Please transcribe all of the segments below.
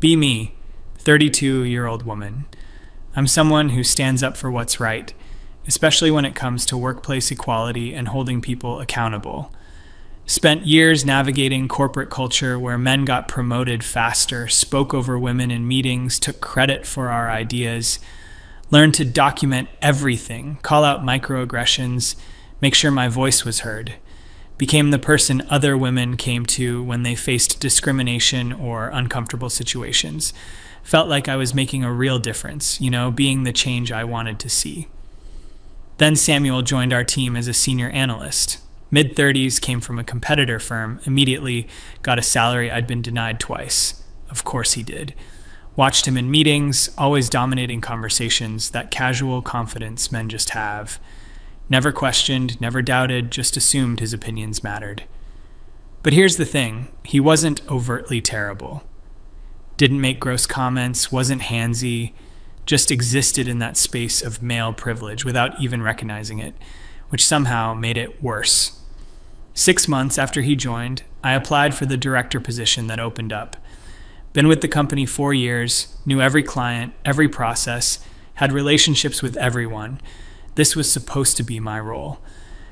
Be me, 32-year-old woman. I'm someone who stands up for what's right, especially when it comes to workplace equality and holding people accountable. Spent years navigating corporate culture where men got promoted faster, spoke over women in meetings, took credit for our ideas, learned to document everything, call out microaggressions, make sure my voice was heard. Became the person other women came to when they faced discrimination or uncomfortable situations. Felt like I was making a real difference, being the change I wanted to see. Then Samuel joined our team as a senior analyst. Mid-30s, came from a competitor firm, immediately got a salary I'd been denied twice. Of course he did. Watched him in meetings, always dominating conversations, that casual confidence men just have. Never questioned, never doubted, just assumed his opinions mattered. But here's the thing, he wasn't overtly terrible. Didn't make gross comments, wasn't handsy, just existed in that space of male privilege without even recognizing it, which somehow made it worse. 6 months after he joined, I applied for the director position that opened up. Been with the company 4 years, knew every client, every process, had relationships with everyone. This was supposed to be my role.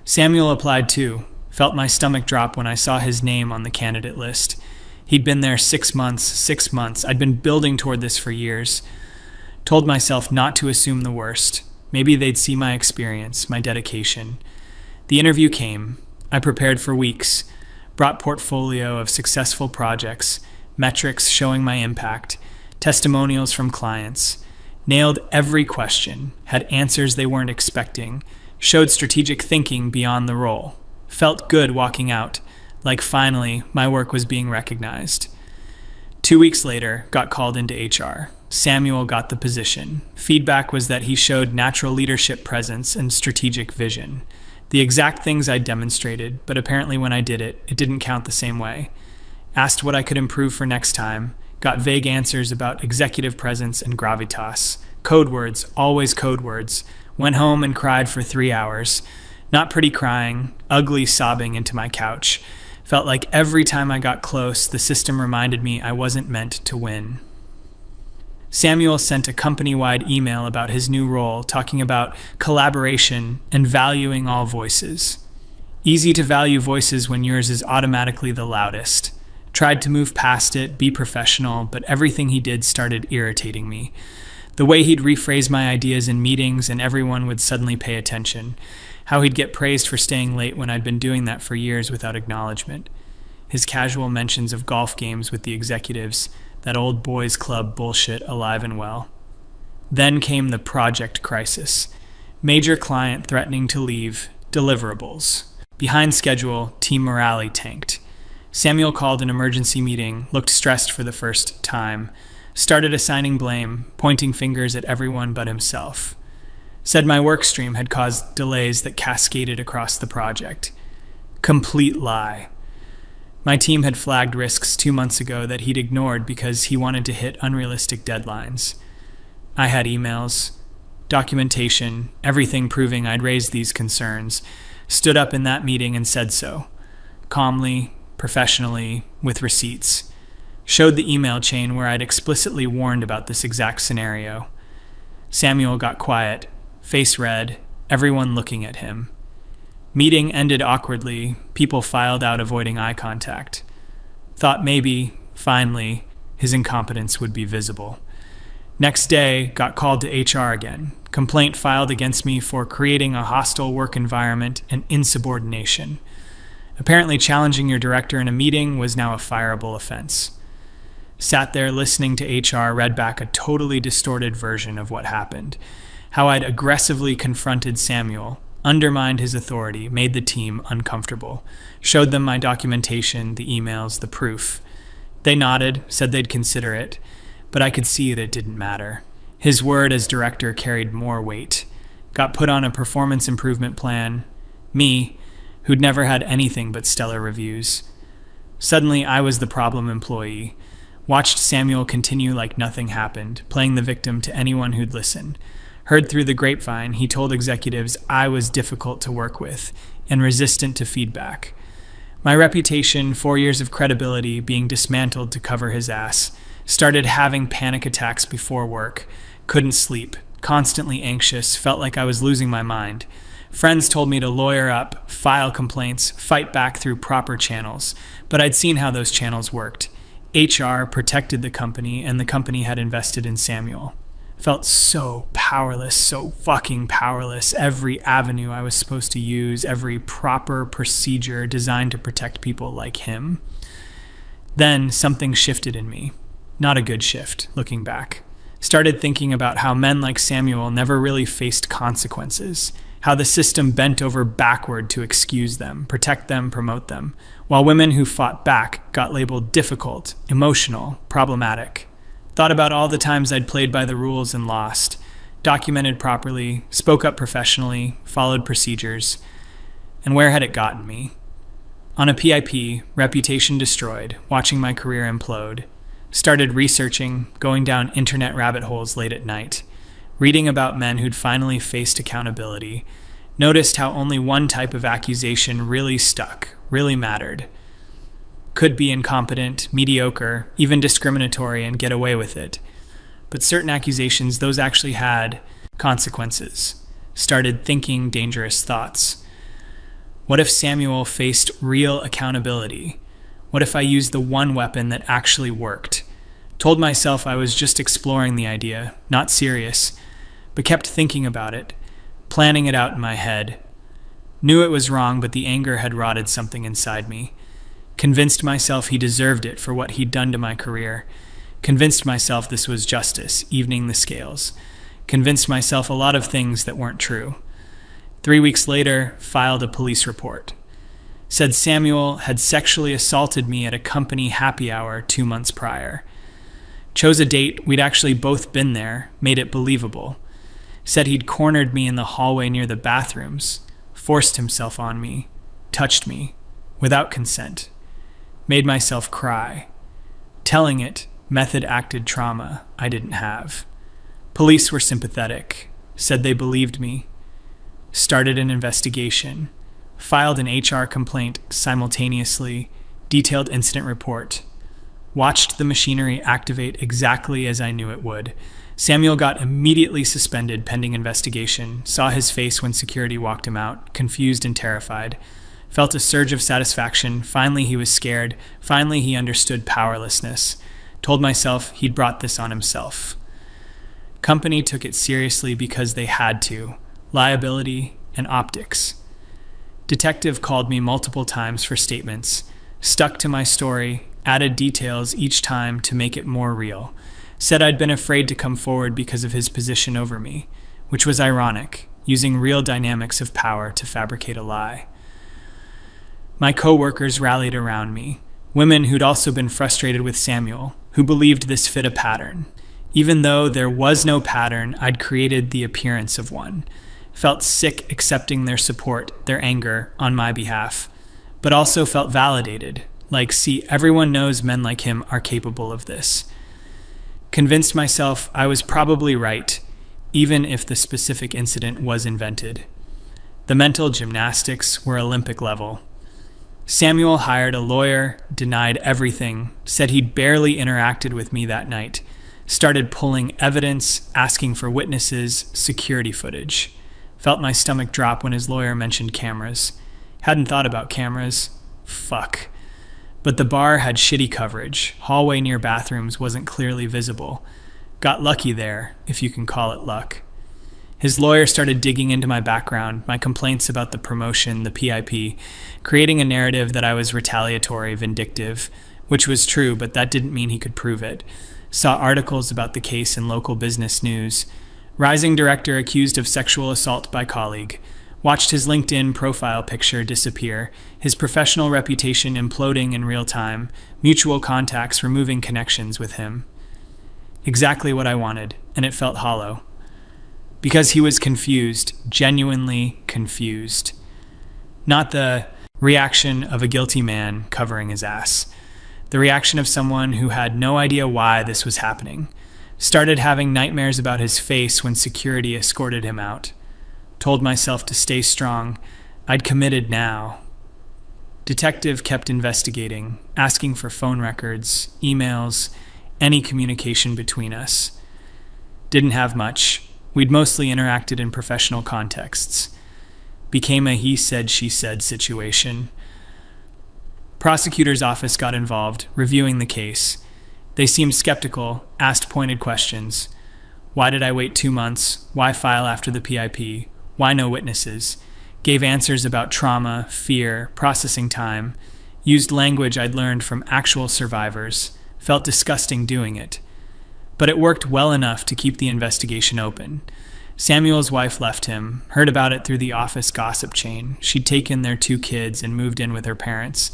Samuel applied too. Felt my stomach drop when I saw his name on the candidate list. He'd been there 6 months. I'd been building toward this for years. Told myself not to assume the worst. Maybe they'd see my experience, my dedication. The interview came. I prepared for weeks. Brought portfolio of successful projects, metrics showing my impact, testimonials from clients. Nailed every question, had answers they weren't expecting, showed strategic thinking beyond the role. Felt good walking out, like finally my work was being recognized. 2 weeks later, got called into HR. Samuel got the position. Feedback was that he showed natural leadership presence and strategic vision. The exact things I demonstrated, but apparently when I did it, it didn't count the same way. Asked what I could improve for next time. Got vague answers about executive presence and gravitas. Code words, always code words. Went home and cried for 3 hours. Not pretty crying, ugly sobbing into my couch. Felt like every time I got close, the system reminded me I wasn't meant to win. Samuel sent a company-wide email about his new role, talking about collaboration and valuing all voices. Easy to value voices when yours is automatically the loudest. Tried to move past it, be professional, but everything he did started irritating me. The way he'd rephrase my ideas in meetings and everyone would suddenly pay attention. How he'd get praised for staying late when I'd been doing that for years without acknowledgement. His casual mentions of golf games with the executives, that old boys club bullshit alive and well. Then came the project crisis. Major client threatening to leave, deliverables. Behind schedule, team morale tanked. Samuel called an emergency meeting, looked stressed for the first time, started assigning blame, pointing fingers at everyone but himself. Said my work stream had caused delays that cascaded across the project. Complete lie. My team had flagged risks 2 months ago that he'd ignored because he wanted to hit unrealistic deadlines. I had emails, documentation, everything proving I'd raised these concerns, stood up in that meeting and said so. Calmly, professionally, with receipts. Showed the email chain where I'd explicitly warned about this exact scenario. Samuel got quiet, face red, everyone looking at him. Meeting ended awkwardly, people filed out avoiding eye contact. Thought maybe, finally, his incompetence would be visible. Next day, got called to HR again. Complaint filed against me for creating a hostile work environment and insubordination. Apparently challenging your director in a meeting was now a fireable offense. Sat there listening to HR read back a totally distorted version of what happened. How I'd aggressively confronted Samuel, undermined his authority, made the team uncomfortable. Showed them my documentation, the emails, the proof. They nodded, said they'd consider it, but I could see that it didn't matter. His word as director carried more weight. Got put on a performance improvement plan. Me, who'd never had anything but stellar reviews. Suddenly, I was the problem employee. Watched Samuel continue like nothing happened, playing the victim to anyone who'd listen. Heard through the grapevine, he told executives I was difficult to work with and resistant to feedback. My reputation, 4 years of credibility being dismantled to cover his ass. Started having panic attacks before work. Couldn't sleep. Constantly anxious. Felt like I was losing my mind. Friends told me to lawyer up, file complaints, fight back through proper channels. But I'd seen how those channels worked. HR protected the company, and the company had invested in Samuel. Felt so powerless, so fucking powerless. Every avenue I was supposed to use, every proper procedure designed to protect people like him. Then something shifted in me. Not a good shift, looking back. Started thinking about how men like Samuel never really faced consequences. How the system bent over backward to excuse them, protect them, promote them, while women who fought back got labeled difficult, emotional, problematic. Thought about all the times I'd played by the rules and lost, documented properly, spoke up professionally, followed procedures, and where had it gotten me? On a PIP, reputation destroyed, watching my career implode. Started researching, going down internet rabbit holes late at night. Reading about men who'd finally faced accountability, noticed how only one type of accusation really stuck, really mattered. Could be incompetent, mediocre, even discriminatory and get away with it. But certain accusations, those actually had consequences. Started thinking dangerous thoughts. What if Samuel faced real accountability? What if I used the one weapon that actually worked? Told myself I was just exploring the idea, not serious, but kept thinking about it, planning it out in my head. Knew it was wrong, but the anger had rotted something inside me. Convinced myself he deserved it for what he'd done to my career. Convinced myself this was justice, evening the scales. Convinced myself a lot of things that weren't true. 3 weeks later, filed a police report. Said Samuel had sexually assaulted me at a company happy hour 2 months prior. Chose a date we'd actually both been there, made it believable. Said he'd cornered me in the hallway near the bathrooms, forced himself on me, touched me, without consent. Made myself cry. Telling it, method acted trauma I didn't have. Police were sympathetic, said they believed me. Started an investigation. Filed an HR complaint simultaneously, detailed incident report. Watched the machinery activate exactly as I knew it would. Samuel got immediately suspended pending investigation, saw his face when security walked him out, confused and terrified. Felt a surge of satisfaction. Finally he was scared. Finally he understood powerlessness. Told myself he'd brought this on himself. Company took it seriously because they had to. Liability and optics. Detective called me multiple times for statements. Stuck to my story, added details each time to make it more real. Said I'd been afraid to come forward because of his position over me, which was ironic, using real dynamics of power to fabricate a lie. My co-workers rallied around me, women who'd also been frustrated with Samuel, who believed this fit a pattern. Even though there was no pattern, I'd created the appearance of one. Felt sick accepting their support, their anger, on my behalf, but also felt validated, like, see, everyone knows men like him are capable of this. Convinced myself I was probably right, even if the specific incident was invented. The mental gymnastics were Olympic level. Samuel hired a lawyer, denied everything, said he'd barely interacted with me that night, started pulling evidence, asking for witnesses, security footage. Felt my stomach drop when his lawyer mentioned cameras. Hadn't thought about cameras. Fuck. But the bar had shitty coverage. Hallway near bathrooms wasn't clearly visible. Got lucky there, if you can call it luck. His lawyer started digging into my background, my complaints about the promotion, the PIP, creating a narrative that I was retaliatory, vindictive, which was true, but that didn't mean he could prove it. Saw articles about the case in local business news. Rising director accused of sexual assault by colleague. Watched his LinkedIn profile picture disappear, his professional reputation imploding in real time, mutual contacts removing connections with him. Exactly what I wanted, and it felt hollow. Because he was confused, genuinely confused. Not the reaction of a guilty man covering his ass. The reaction of someone who had no idea why this was happening. Started having nightmares about his face when security escorted him out. Told myself to stay strong. I'd committed now. Detective kept investigating, asking for phone records, emails, any communication between us. Didn't have much. We'd mostly interacted in professional contexts. Became a he said, she said situation. Prosecutor's office got involved, reviewing the case. They seemed skeptical, asked pointed questions. Why did I wait 2 months? Why file after the PIP? Why no witnesses? Gave answers about trauma, fear, processing time. Used language I'd learned from actual survivors. Felt disgusting doing it. But it worked well enough to keep the investigation open. Samuel's wife left him, heard about it through the office gossip chain. She'd taken their 2 kids and moved in with her parents.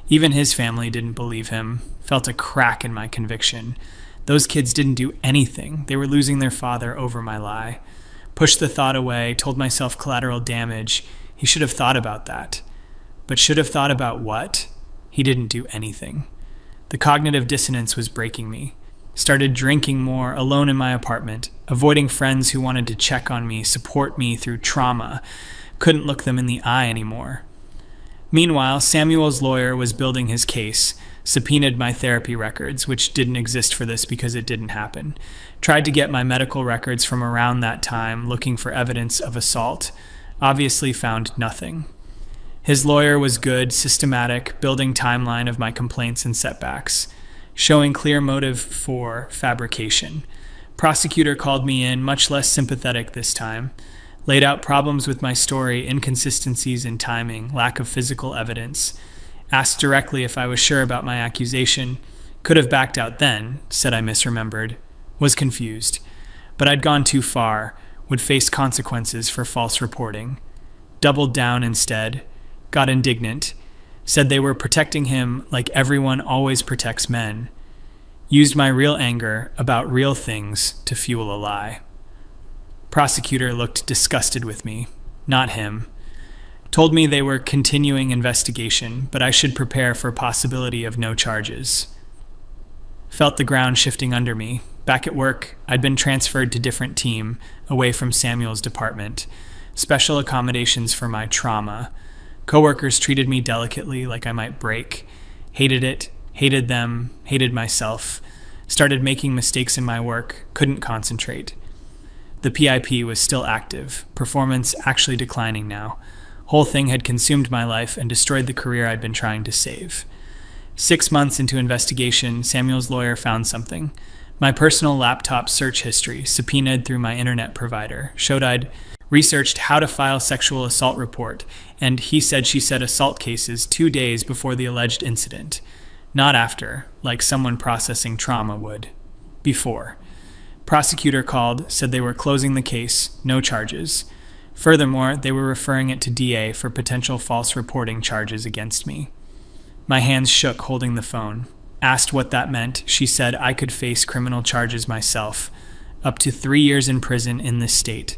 Even his family didn't believe him. Felt a crack in my conviction. Those kids didn't do anything. They were losing their father over my lie. Pushed the thought away, told myself collateral damage. He should have thought about that. But should have thought about what? He didn't do anything. The cognitive dissonance was breaking me. Started drinking more, alone in my apartment, avoiding friends who wanted to check on me, support me through trauma. Couldn't look them in the eye anymore. Meanwhile, Samuel's lawyer was building his case, subpoenaed my therapy records, which didn't exist for this because it didn't happen. Tried to get my medical records from around that time, looking for evidence of assault. Obviously found nothing. His lawyer was good, systematic, building timeline of my complaints and setbacks, showing clear motive for fabrication. Prosecutor called me in, much less sympathetic this time. Laid out problems with my story, inconsistencies in timing, lack of physical evidence. Asked directly if I was sure about my accusation. Could have backed out then, said I misremembered. Was confused. But I'd gone too far, would face consequences for false reporting. Doubled down instead. Got indignant. Said they were protecting him like everyone always protects men. Used my real anger about real things to fuel a lie. Prosecutor looked disgusted with me, not him. Told me they were continuing investigation, but I should prepare for possibility of no charges. Felt the ground shifting under me. Back at work, I'd been transferred to different team, away from Samuel's department. Special accommodations for my trauma. Coworkers treated me delicately, like I might break. Hated it, hated them, hated myself. Started making mistakes in my work, couldn't concentrate. The PIP was still active, performance actually declining now. Whole thing had consumed my life and destroyed the career I'd been trying to save. 6 months into investigation, Samuel's lawyer found something. My personal laptop search history, subpoenaed through my internet provider, showed I'd researched how to file sexual assault report, and he said she said assault cases 2 days before the alleged incident. Not after, like someone processing trauma would. Before. Prosecutor called, said they were closing the case, no charges. Furthermore, they were referring it to DA for potential false reporting charges against me. My hands shook holding the phone. Asked what that meant, she said I could face criminal charges myself. Up to 3 years in prison in this state.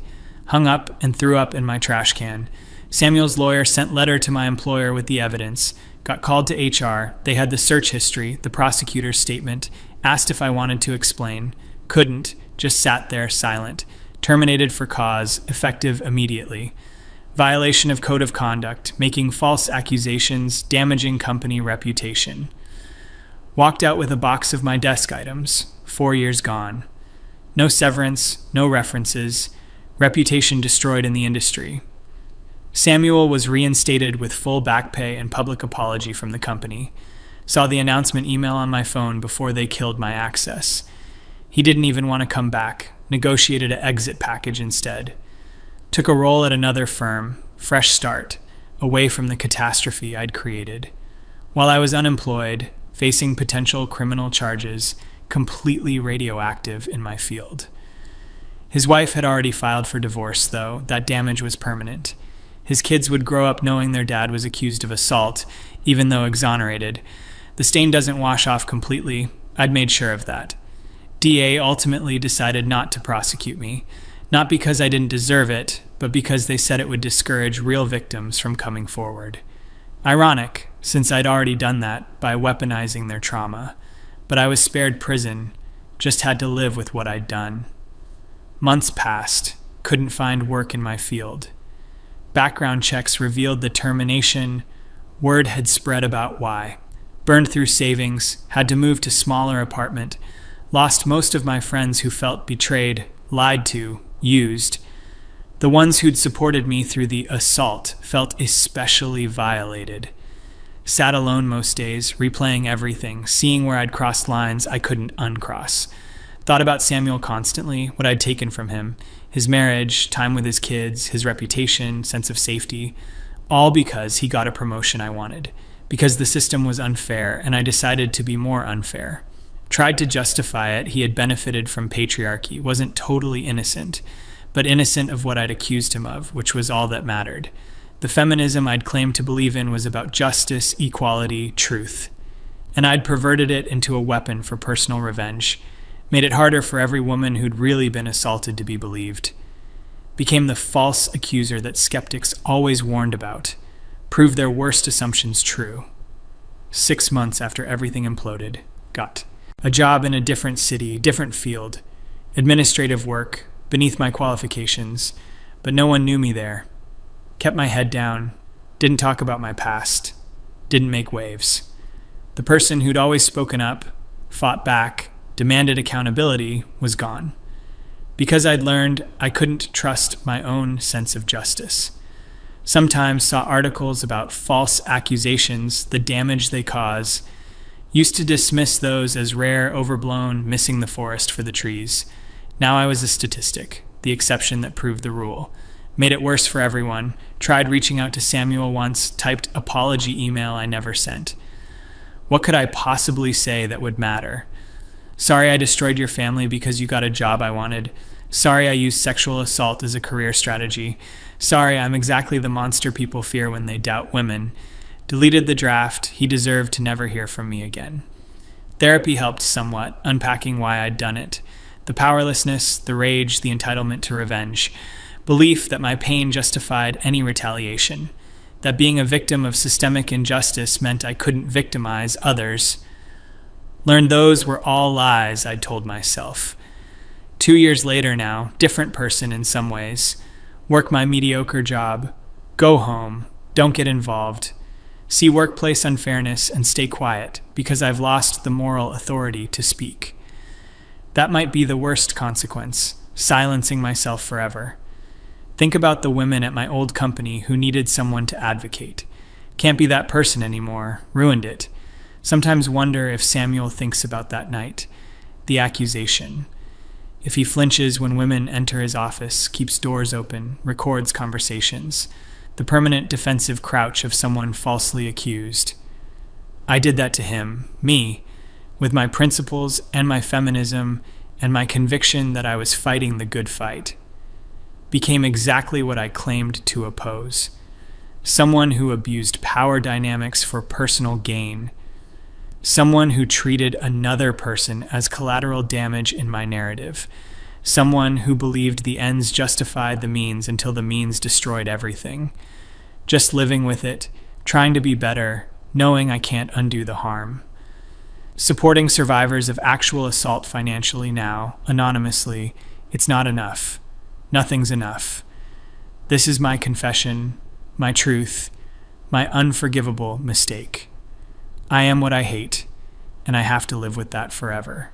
Hung up and threw up in my trash can. Samuel's lawyer sent letter to my employer with the evidence. Got called to HR. They had the search history, the prosecutor's statement. Asked if I wanted to explain. Couldn't, just sat there silent. Terminated for cause, effective immediately. Violation of code of conduct, making false accusations, damaging company reputation. Walked out with a box of my desk items, 4 years gone. No severance, no references, reputation destroyed in the industry. Samuel was reinstated with full back pay and public apology from the company. Saw the announcement email on my phone before they killed my access. He didn't even want to come back, negotiated an exit package instead. Took a role at another firm, fresh start, away from the catastrophe I'd created. While I was unemployed, facing potential criminal charges, completely radioactive in my field. His wife had already filed for divorce, though. That damage was permanent. His kids would grow up knowing their dad was accused of assault, even though exonerated. The stain doesn't wash off completely. I'd made sure of that. DA ultimately decided not to prosecute me, not because I didn't deserve it, but because they said it would discourage real victims from coming forward. Ironic, since I'd already done that by weaponizing their trauma. But I was spared prison, just had to live with what I'd done. Months passed, couldn't find work in my field. Background checks revealed the termination. Word had spread about why. Burned through savings, had to move to smaller apartment. Lost most of my friends who felt betrayed, lied to, used. The ones who'd supported me through the assault felt especially violated. Sat alone most days, replaying everything, seeing where I'd crossed lines I couldn't uncross. Thought about Samuel constantly, what I'd taken from him, his marriage, time with his kids, his reputation, sense of safety, all because he got a promotion I wanted, because the system was unfair and I decided to be more unfair. Tried to justify it, he had benefited from patriarchy, wasn't totally innocent, but innocent of what I'd accused him of, which was all that mattered. The feminism I'd claimed to believe in was about justice, equality, truth. And I'd perverted it into a weapon for personal revenge, made it harder for every woman who'd really been assaulted to be believed. Became the false accuser that skeptics always warned about, proved their worst assumptions true. 6 months after everything imploded, got a job in a different city, different field, administrative work, beneath my qualifications, but no one knew me there. Kept my head down, didn't talk about my past, didn't make waves. The person who'd always spoken up, fought back, demanded accountability was gone. Because I'd learned I couldn't trust my own sense of justice. Sometimes saw articles about false accusations, the damage they cause. Used to dismiss those as rare, overblown, missing the forest for the trees. Now I was a statistic, the exception that proved the rule. Made it worse for everyone. Tried reaching out to Samuel once, typed apology email I never sent. What could I possibly say that would matter? Sorry I destroyed your family because you got a job I wanted. Sorry I used sexual assault as a career strategy. Sorry I'm exactly the monster people fear when they doubt women. Deleted the draft. He deserved to never hear from me again. Therapy helped somewhat, unpacking why I'd done it. The powerlessness, the rage, the entitlement to revenge. Belief that my pain justified any retaliation. That being a victim of systemic injustice meant I couldn't victimize others. Learned those were all lies I'd told myself. 2 years later now, different person in some ways. Work my mediocre job. Go home. Don't get involved. See workplace unfairness and stay quiet because I've lost the moral authority to speak. That might be the worst consequence, silencing myself forever. Think about the women at my old company who needed someone to advocate. Can't be that person anymore. Ruined it. Sometimes wonder if Samuel thinks about that night. The accusation. If he flinches when women enter his office, keeps doors open, records conversations. The permanent defensive crouch of someone falsely accused. I did that to him, me, with my principles and my feminism and my conviction that I was fighting the good fight. Became exactly what I claimed to oppose. Someone who abused power dynamics for personal gain. Someone who treated another person as collateral damage in my narrative. Someone who believed the ends justified the means until the means destroyed everything. Just living with it, trying to be better, knowing I can't undo the harm. Supporting survivors of actual assault financially now, anonymously, it's not enough. Nothing's enough. This is my confession, my truth, my unforgivable mistake. I am what I hate, and I have to live with that forever.